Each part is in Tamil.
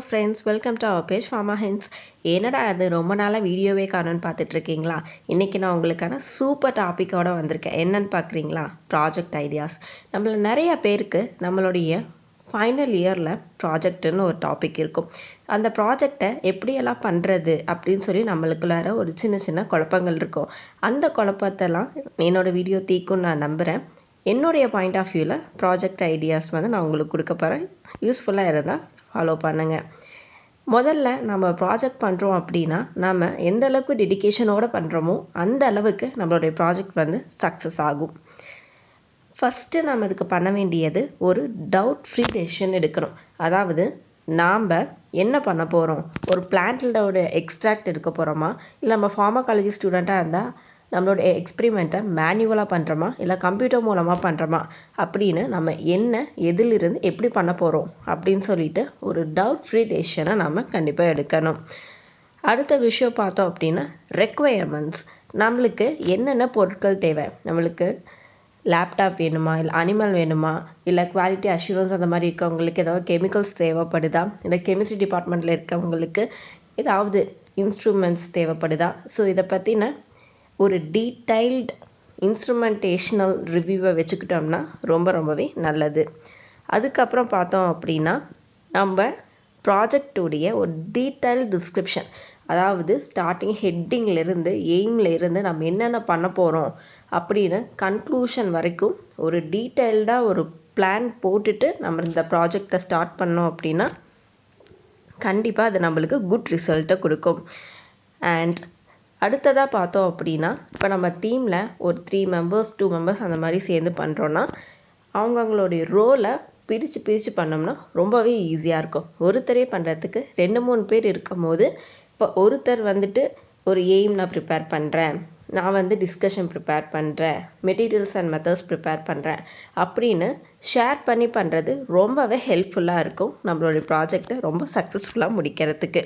Friends, welcome to our page ஃபார்மா ஹென்ஸ். என்னடா அது ரொம்ப நாளாக வீடியோவே காணும்னு பார்த்துட்ருக்கீங்களா? இன்றைக்கி நான் உங்களுக்கான சூப்பர் டாப்பிக்கோடு வந்திருக்கேன். என்னென்னு பார்க்குறீங்களா? Project ideas. நம்மள நிறைய பேருக்கு நம்மளுடைய ஃபைனல் இயரில் ப்ராஜெக்ட்டுன்னு ஒரு டாபிக் இருக்கும். அந்த ப்ராஜெக்டை எப்படியெல்லாம் பண்ணுறது அப்படின்னு சொல்லி நம்மளுக்குள்ளார ஒரு சின்ன சின்ன குழப்பங்கள் இருக்கும். அந்த குழப்பத்தெல்லாம் என்னோடய வீடியோ தீக்கும்னு நான் நம்புகிறேன். என்னுடைய பாயிண்ட் ஆஃப் வியூவில் ப்ராஜெக்ட் ஐடியாஸ் நான் உங்களுக்கு கொடுக்க போகிறேன். யூஸ்ஃபுல்லாக இருந்தால் ஃபாலோ பண்ணுங்கள். முதல்ல நம்ம ப்ராஜெக்ட் பண்ணுறோம் அப்படின்னா நம்ம எந்த அளவுக்கு டெடிக்கேஷனோடு பண்ணுறோமோ அந்த அளவுக்கு நம்மளுடைய ப்ராஜெக்ட் சக்ஸஸ் ஆகும். ஃபஸ்ட்டு நம்ம இதுக்கு பண்ண வேண்டியது ஒரு டவுட் ஃப்ரீ டெசிஷன் எடுக்கணும். அதாவது நாம் என்ன பண்ண போகிறோம், ஒரு பிளான்ட்டோட எக்ஸ்ட்ராக்ட் எடுக்க போகிறோமா, இல்லை நம்ம ஃபார்மகாலஜி ஸ்டூடெண்ட்டாக இருந்தால் நம்மளோட எக்ஸ்பிரிமெண்ட்டை மேனுவலாக பண்ணுறோமா இல்லை கம்ப்யூட்டர் மூலமாக பண்ணுறோமா அப்படின்னு நம்ம என்ன எதிலிருந்து எப்படி பண்ண போகிறோம் அப்படின்னு சொல்லிட்டு ஒரு டவுட் ஃப்ரீ டெசிஷனை நம்ம கண்டிப்பாக எடுக்கணும். அடுத்த விஷயம் பார்த்தோம் அப்படின்னா ரெக்குவயர்மெண்ட்ஸ். நம்மளுக்கு என்னென்ன பொருட்கள் தேவை, நம்மளுக்கு லேப்டாப் வேணுமா, இல்லை அனிமல் வேணுமா, இல்லை குவாலிட்டி அஷூரன்ஸ் அந்த மாதிரி இருக்கவங்களுக்கு ஏதாவது கெமிக்கல்ஸ் தேவைப்படுதா, இல்லை கெமிஸ்ட்ரி டிபார்ட்மெண்ட்டில் இருக்கவங்களுக்கு ஏதாவது இன்ஸ்ட்ருமெண்ட்ஸ் தேவைப்படுதா. ஸோ இதை பற்றின ஒரு டீடைல்டு இன்ஸ்ட்ருமெண்டேஷனல் ரிவ்யூவை வச்சுக்கிட்டோம்னா ரொம்பவே நல்லது. அதுக்கப்புறம் பார்த்தோம் அப்படின்னா நம்ம ப்ராஜெக்டுடைய ஒரு டீடைல் டிஸ்கிரிப்ஷன், அதாவது ஸ்டார்டிங் ஹெட்டிங்லேருந்து எய்ம்லேருந்து நம்ம என்னென்ன பண்ண போகிறோம் அப்படின்னு கன்க்ளூஷன் வரைக்கும் ஒரு டீட்டெயில்டாக ஒரு பிளான் போட்டுட்டு நம்ம இந்த ப்ராஜெக்டை ஸ்டார்ட் பண்ணோம் அப்படின்னா கண்டிப்பாக அது நம்மளுக்கு குட் ரிசல்ட்டை கொடுக்கும். அண்ட் அடுத்ததாக பார்த்தோம் அப்படின்னா இப்போ நம்ம டீமில் ஒரு 3 மெம்பர்ஸ் 2 மெம்பர்ஸ் அந்த மாதிரி சேர்ந்து பண்ணுறோன்னா அவங்களுடைய ரோலை பிரித்து பண்ணோம்னா ரொம்பவே ஈஸியாக இருக்கும். ஒருத்தரே பண்ணுறதுக்கு 2-3 பேர் இருக்கும் போது இப்போ ஒருத்தர் ஒரு எய்ம் நான் ப்ரிப்பேர் பண்ணுறேன், நான் டிஸ்கஷன் ப்ரிப்பேர் பண்ணுறேன், மெட்டீரியல்ஸ் அண்ட் மெத்தட்ஸ் ப்ரிப்பேர் பண்ணுறேன் அப்படின்னு ஷேர் பண்ணி பண்ணுறது ரொம்பவே ஹெல்ப்ஃபுல்லாக இருக்கும் நம்மளுடைய ப்ராஜெக்டை ரொம்ப சக்ஸஸ்ஃபுல்லாக முடிக்கிறதுக்கு.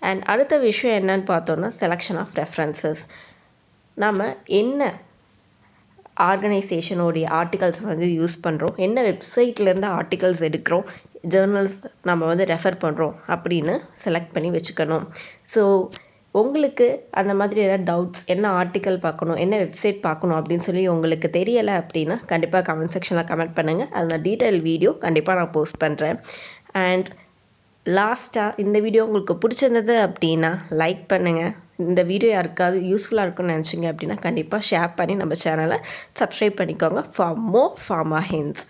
அண்ட் அடுத்த விஷயம் என்னன்னு பார்த்தோன்னா செலெக்ஷன் ஆஃப் ரெஃபரன்சஸ். நம்ம என்ன ஆர்கனைசேஷனோடைய ஆர்டிகல்ஸ் யூஸ் பண்ணுறோம், என்ன வெப்சைட்லேருந்து ஆர்டிகல்ஸ் எடுக்கிறோம், ஜேர்னல்ஸ் நம்ம ரெஃபர் பண்ணுறோம் அப்படின்னு செலக்ட் பண்ணி வச்சுக்கணும். ஸோ உங்களுக்கு அந்த மாதிரி ஏதாவது டவுட்ஸ், என்ன ஆர்டிக்கல் பார்க்கணும், என்ன வெப்சைட் பார்க்கணும் அப்படின்னு சொல்லி உங்களுக்கு தெரியலை அப்படின்னா கண்டிப்பாக கமெண்ட் செக்ஷனில் கமெண்ட் பண்ணுங்கள். அது டீட்டெயில் வீடியோ கண்டிப்பாக நான் போஸ்ட் பண்ணுறேன். அண்ட் லாஸ்ட்டாக இந்த வீடியோ உங்களுக்கு பிடிச்சிருந்தது அப்படின்னா லைக் பண்ணுங்கள். இந்த வீடியோ யாருக்காவது யூஸ்ஃபுல்லாக இருக்கும்னு நினச்சிங்க அப்படின்னா கண்டிப்பாக ஷேர் பண்ணி நம்ம சேனலை சப்ஸ்கிரைப் பண்ணிக்கோங்க for more pharma hints.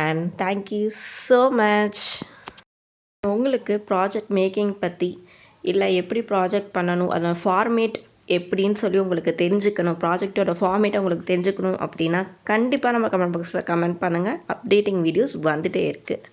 And thank you so much. உங்களுக்கு ப்ராஜெக்ட் மேக்கிங் பற்றி இல்லை எப்படி ப்ராஜெக்ட் பண்ணணும், அதோட ஃபார்மேட் எப்படின்னு சொல்லி உங்களுக்கு தெரிஞ்சுக்கணும், ப்ராஜெக்டோட ஃபார்மேட்டை உங்களுக்கு தெரிஞ்சுக்கணும் அப்படின்னா கண்டிப்பாக நம்ம கமெண்ட் பாக்ஸில் கமெண்ட் பண்ணுங்கள். அப்டேட்டிங் வீடியோஸ் வந்துகிட்டே இருக்குது.